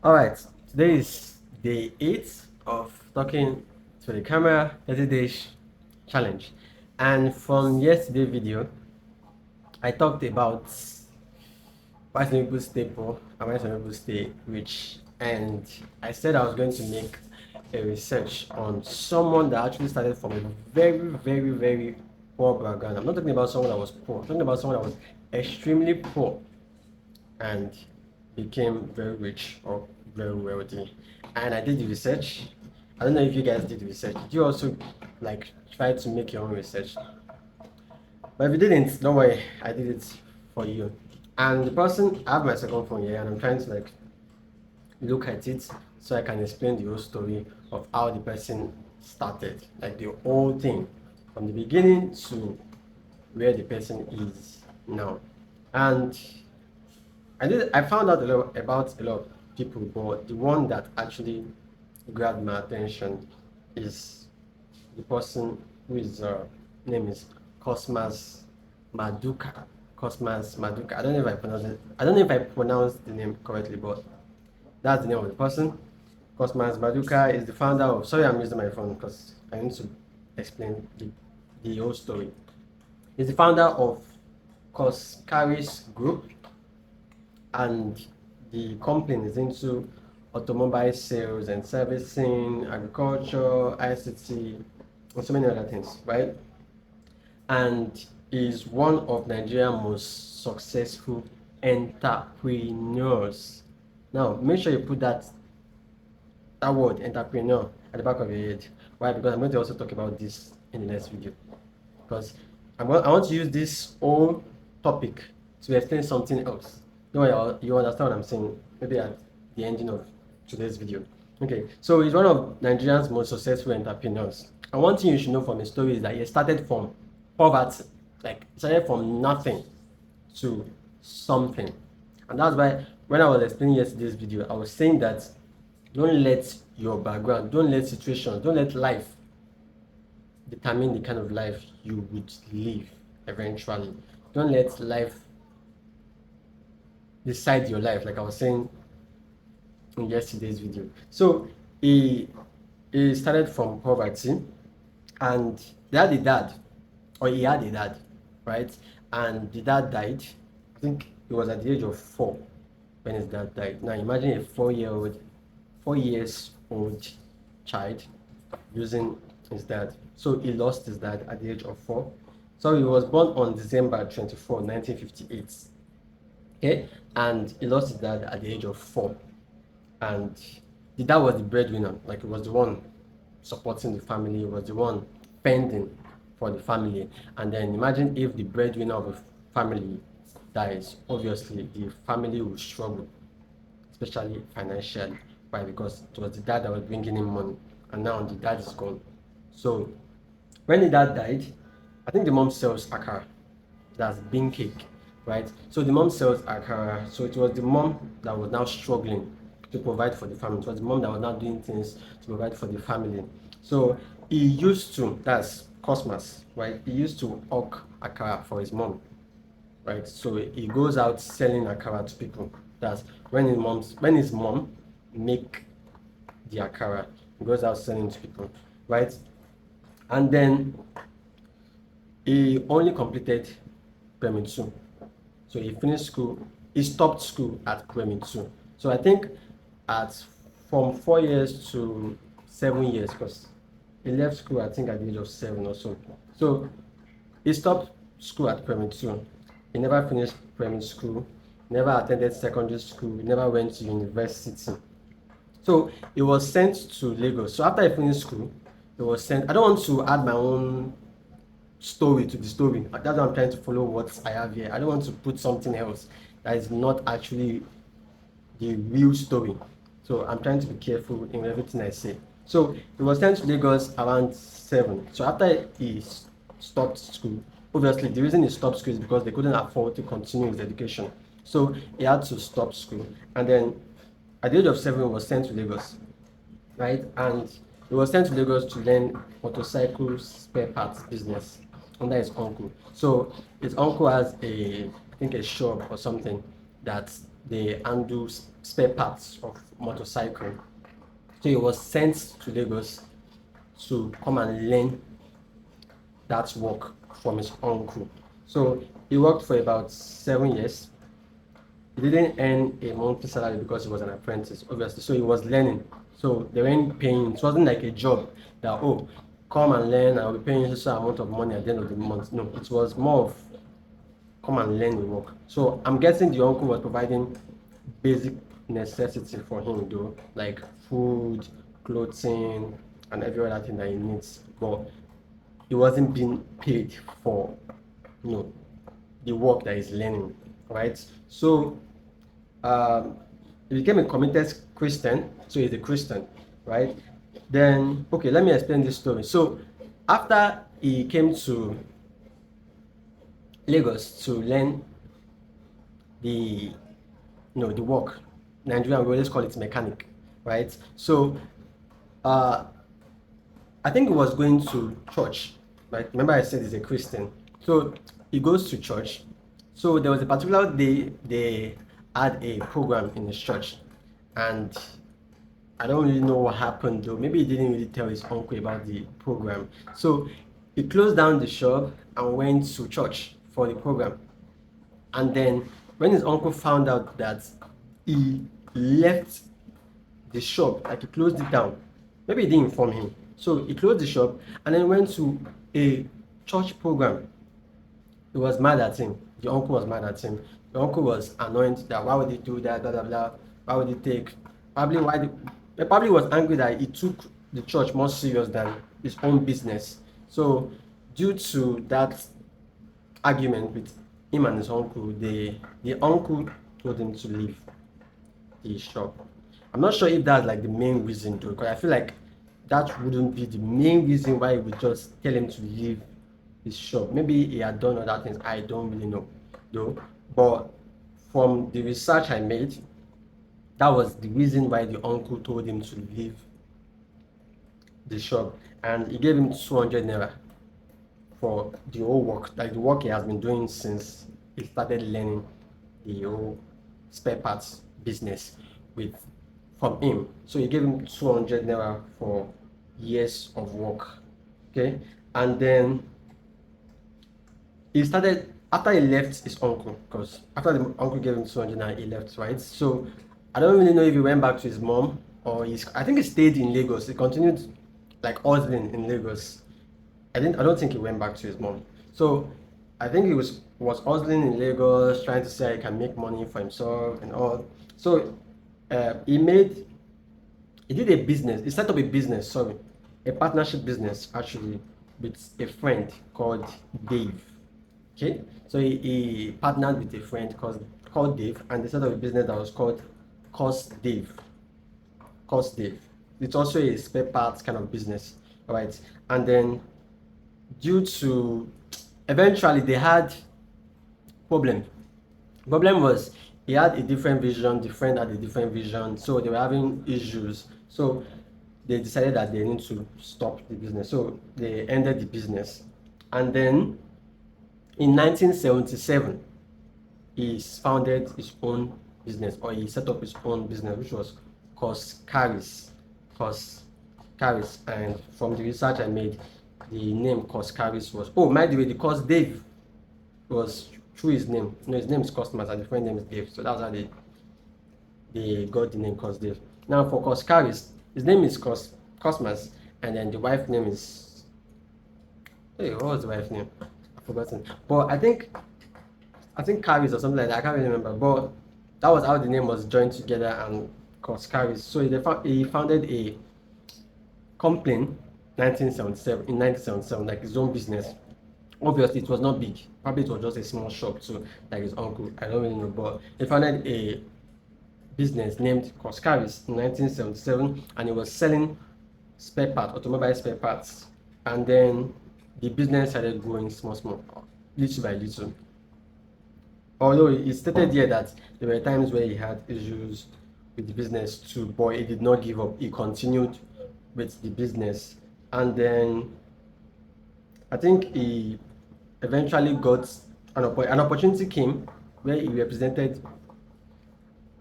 All right, today is day 8 of talking to the camera 30 days challenge. And from yesterday's video, I talked about why some people stay poor and why some people stay rich. And I said I was going to make a research on someone that actually started from a very, very, very poor background. I'm not talking about someone that was poor, I'm talking about someone that was extremely poor and became very rich or very wealthy. And I did the research. I don't know if you guys did the research. Did you also like try to make your own research? But if you didn't, don't worry, I did it for you. And the person, I have my second phone here and I'm trying to like look at it so I can explain the whole story of how the person started, like the whole thing from the beginning to where the person is now. And I found out a lot about a lot of people, but the one that actually grabbed my attention is the person whose name is Cosmas Maduka. Cosmas Maduka. I don't know if I pronounce it. I don't know if I pronounced the name correctly, but that's the name of the person. Cosmas Maduka is the founder of. Sorry, I'm using my phone because I need to explain the whole story. He's the founder of Coscaris Group, and the company is into automobile sales and servicing, agriculture, ICT, and so many other things, right? And is one of Nigeria's most successful entrepreneurs. Now, make sure you put that word entrepreneur at the back of your head. Why? Because I'm going to also talk about this in the next video. Because I want to use this whole topic to explain something else. No, you understand what I'm saying? Maybe at the ending of today's video. Okay, so he's one of Nigeria's most successful entrepreneurs. And one thing you should know from his story is that he started from poverty, like he started from nothing to something. And that's why when I was explaining yesterday's video, I was saying that don't let your background, don't let situations, don't let life determine the kind of life you would live eventually. Don't let life decide your life, like I was saying in yesterday's video. So he started from poverty, and he had a dad, right? And the dad died. I think it was at the age of 4 when his dad died. Now imagine a 4 years old child losing his dad. So he lost his dad at the age of 4. So he was born on December 24, 1958. Okay, and he lost his dad at the age of 4. And the dad was the breadwinner, like he was the one supporting the family, he was the one fending for the family. And then imagine if the breadwinner of a family dies, obviously the family will struggle, especially financially. Why? Because it was the dad that was bringing in money, and now the dad is gone. So when the dad died, I think the mom sells akara, that's bean cake, right? So the mom sells akara. So it was the mom that was now struggling to provide for the family. It was the mom that was now doing things to provide for the family. So he used to, that's Cosmas, right? He used to hawk akara for his mom, right? So he goes out selling akara to people. That's when his mom make the akara, he goes out selling to people, right? And then he only completed primary 2. So he finished school, he stopped school at primary 2. So I think at from 4 years to 7 years, because he left school I think at the age of 7 or so. So he stopped school at primary 2. He never finished primary school, never attended secondary school, never went to university. So he was sent to Lagos. So after he finished school, he was sent. I don't want to add my own story to the story. That's why I'm trying to follow what I have here. I don't want to put something else that is not actually the real story. So I'm trying to be careful in everything I say. So he was sent to Lagos around 7. So after he stopped school, obviously the reason he stopped school is because they couldn't afford to continue his education. So he had to stop school. And then at the age of 7, he was sent to Lagos, right? And he was sent to Lagos to learn motorcycle spare parts business under his uncle. So his uncle has I think a shop or something that they handle spare parts of motorcycle. So he was sent to Lagos to come and learn that work from his uncle. So he worked for about 7 years. He didn't earn a monthly salary because he was an apprentice, obviously. So he was learning. So they weren't paying. It wasn't like a job that, oh, come and learn, I'll be paying you so amount of money at the end of the month. No, it was more of come and learn the work. So I'm guessing the uncle was providing basic necessity for him though, like food, clothing, and every other thing that he needs. But he wasn't being paid for, you know, the work that he's learning, right? So he became a committed Christian, so he's a Christian, right? Then, okay, let me explain this story. So after he came to Lagos to learn the the work, Nigerian we always call it mechanic, right? So I think he was going to church, right? Remember I said he's a Christian. So he goes to church. So there was a particular day they had a program in his church, and I don't really know what happened though. Maybe he didn't really tell his uncle about the program. So he closed down the shop and went to church for the program. And then when his uncle found out that he left the shop, like he closed it down, maybe he didn't inform him. So he closed the shop and then went to a church program. He was mad at him. The uncle was mad at him. The uncle was annoyed that why would he do that, blah blah blah. Why would he take? Probably why? He probably was angry that he took the church more serious than his own business. So due to that argument with him and his uncle, the uncle told him to leave the shop. I'm not sure if that's like the main reason though, because I feel like that wouldn't be the main reason why he would just tell him to leave his shop. Maybe he had done other things, I don't really know though. But from the research I made, that was the reason why the uncle told him to leave the shop, and he gave him 200 naira for the whole work, like the work he has been doing since he started learning the whole spare parts business with from him. So he gave him 200 naira for years of work. Okay, and then he started after he left his uncle, because after the uncle gave him 200 naira, he left, right? So I don't really know if he went back to his mom or I think he stayed in Lagos. He continued like hustling in Lagos. I don't think he went back to his mom. So I think he was hustling in Lagos, trying to say he can make money for himself and all. So he did a business. He set up a business, sorry, a partnership business actually with a friend called Dave. Okay, so he partnered with a friend called Dave, and they set up a business that was called Cos Dave. Cos Dave. It's also a spare parts kind of business, right? And then due to eventually they had problem. Problem was he had a different vision, the friend had a different vision, so they were having issues. So they decided that they need to stop the business. So they ended the business. And then in 1977, he founded his own business, or he set up his own business, which was Coscaris. Coscaris. And from the research I made, the name Coscaris was, oh, by the way, the Cos Dave was through his name. No, his name is Cosmas and the friend name is Dave. So that's how they got the name Cos Dave. Now for Coscaris, his name is Cosmas, and then the wife name is, hey, what was the wife name? I've forgotten. But I think Caris or something like that. I can't really remember. But that was how the name was joined together and caused Caris. So he founded a company 1977 in 1977, like his own business. Obviously, it was not big. Probably it was just a small shop too, like his uncle. I don't really know, but he founded a business named Coscaris in 1977, and he was selling spare parts, automobile spare parts. And then the business started growing small, little by little. Although he stated here that there were times where he had issues with the business too, but he did not give up. He continued with the business, and then I think he eventually got an opportunity came where he represented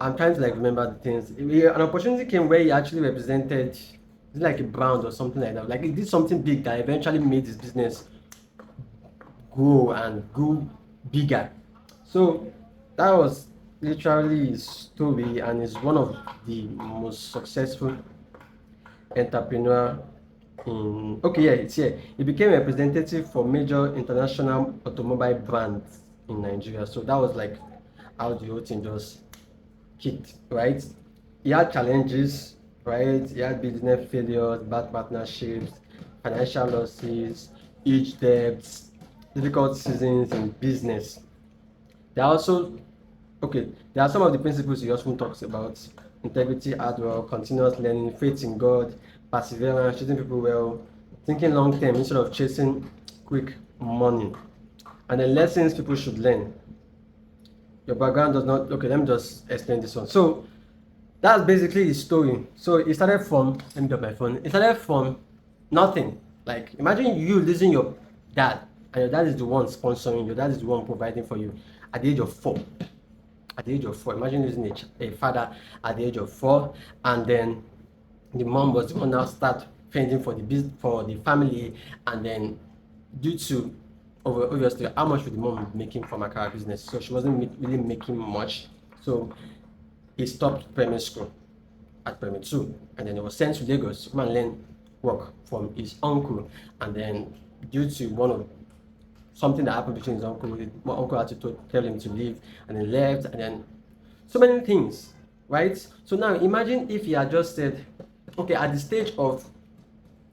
I'm trying to like remember the things. An opportunity came where he actually represented, is it like a brand or something like that. Like he did something big that eventually made his business grow and grow bigger. So that was literally his story, and is one of the most successful entrepreneur in, okay, yeah, it's here. He became a representative for major international automobile brands in Nigeria. So that was like how the whole thing just kicked, right? He had challenges, right? He had business failures, bad partnerships, financial losses, huge debts, difficult seasons in business. There are also, okay, there are some of the principles he often talks about: integrity, hard work, continuous learning, faith in God, perseverance, treating people well, thinking long term instead of chasing quick money. And the lessons people should learn. Your background does not, okay, let me just explain this one. So that's basically his story. So it started from, let me get my phone. It started from nothing. Like imagine you losing your dad, and your dad is the one sponsoring, your dad is the one providing for you at the age of 4. At the age of 4, imagine losing a father at the age of 4, and then the mom was the one now start fending for the business, for the family, and then due to obviously how much would the mom be making from her car business, so she wasn't really making much. So he stopped primary school at primary 2, and then he was sent to Lagos to come and learn work from his uncle. And then due to one of something that happened between his uncle, my uncle had to tell him to leave, and he left, and then so many things, right? So now imagine if he had just said, okay, at the stage of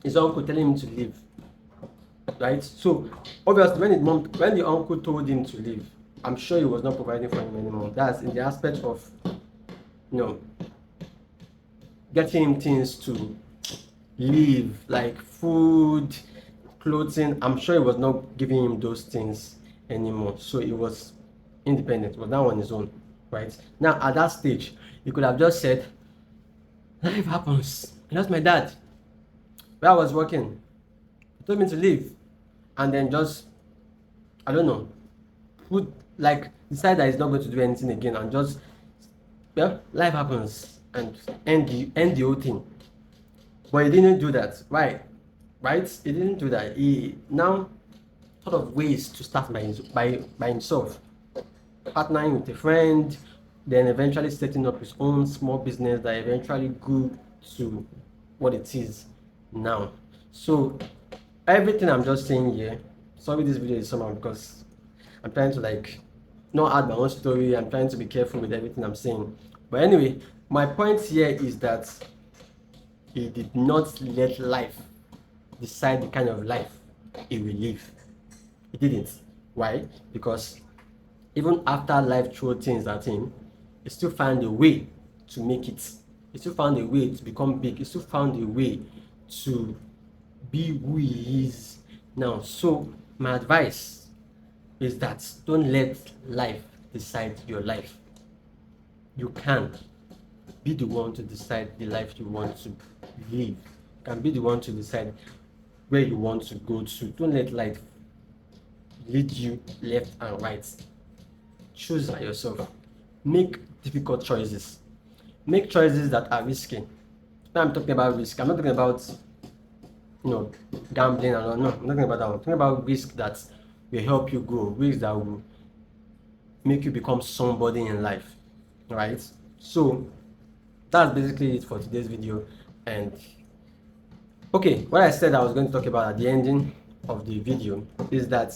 his uncle telling him to leave, right? So obviously when the uncle told him to leave, I'm sure he was not providing for him anymore. That's in the aspect of, you know, getting him things to live, like food, clothing. I'm sure he was not giving him those things anymore. So he was independent, was now on his own, right? Now at that stage, he could have just said, life happens. I lost my dad where I was working. He told me to leave, and then just, I don't know, put like decide that he's not going to do anything again, and just, well, life happens, and end the whole thing. But he didn't do that. Why? Right? He didn't do that. He now thought of ways to start by himself, partnering with a friend, then eventually setting up his own small business that eventually grew to what it is now. So everything I'm just saying here, sorry this video is somehow because I'm trying to like not add my own story. I'm trying to be careful with everything I'm saying. But anyway, my point here is that he did not let life decide the kind of life he will live. He didn't. Why? Because even after life threw things at him, he still found a way to make it. He still found a way to become big. He still found a way to be who he is now. So my advice is that don't let life decide your life. You can be the one to decide the life you want to live. You can be the one to decide where you want to go to. Don't let life lead you left and right. Choose by yourself. Make difficult choices. Make choices that are risky. When I'm talking about risk, I'm not talking about, you know, gambling and all. No, I'm not talking about that one. I'm talking about risk that will help you grow, risk that will make you become somebody in life. Right? So that's basically it for today's video. And okay, what I said I was going to talk about at the ending of the video is that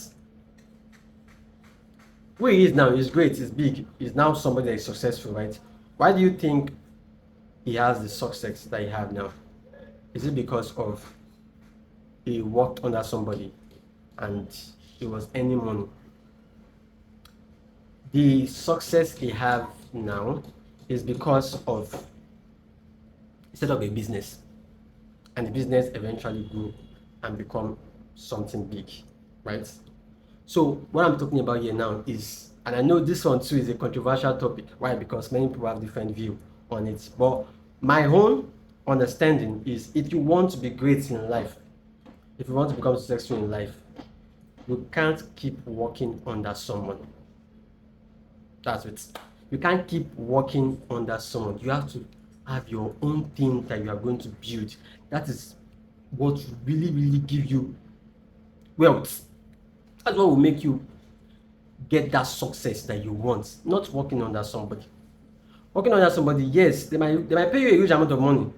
who he is now is great, is big, is now somebody that is successful, right? Why do you think he has the success that he has now? Is it because of he worked under somebody and he was earning money? The success he have now is because of he set up a business, and the business eventually grew and become something big, right? So what I'm talking about here now is, and I know this one too is a controversial topic. Why? Because many people have different view on it. But my own understanding is, if you want to be great in life, if you want to become successful in life, you can't keep working under someone. That's it. You can't keep working under someone. You have to have your own thing that you are going to build. That is what will really give you wealth. That's what will make you get that success that you want, not working under somebody. Working under somebody, yes, they might pay you a huge amount of money.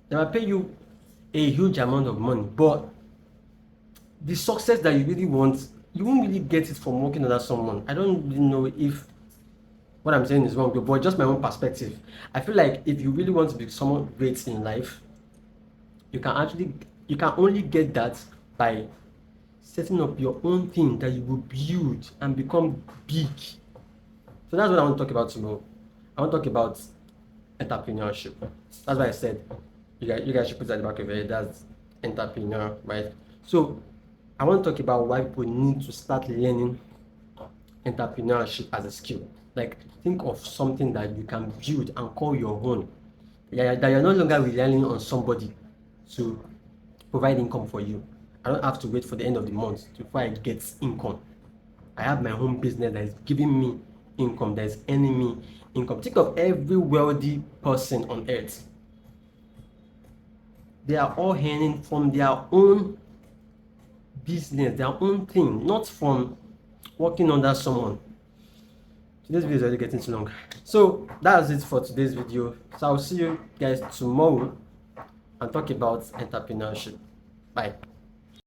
They might pay you a huge amount of money, but the success that you really want, you won't really get it from working under someone. I don't really know if what I'm saying is wrong, but just my own perspective. I feel like if you really want to be someone great in life, you can only get that by setting up your own thing that you will build and become big. So that's what I want to talk about tomorrow. I want to talk about entrepreneurship. That's why I said you guys should put that in the back of your head. That's entrepreneur, right? So I want to talk about why people need to start learning entrepreneurship as a skill. Like, think of something that you can build and call your own. Yeah, that you're no longer relying on somebody to provide income for you. I don't have to wait for the end of the month before I get income. I have my own business that is giving me income, that is earning me income. Think of every wealthy person on earth. They are all earning from their own business, their own thing, not from working under someone. Today's video is already getting too long. So that's it for today's video. So I'll see you guys tomorrow and talk about entrepreneurship. Bye.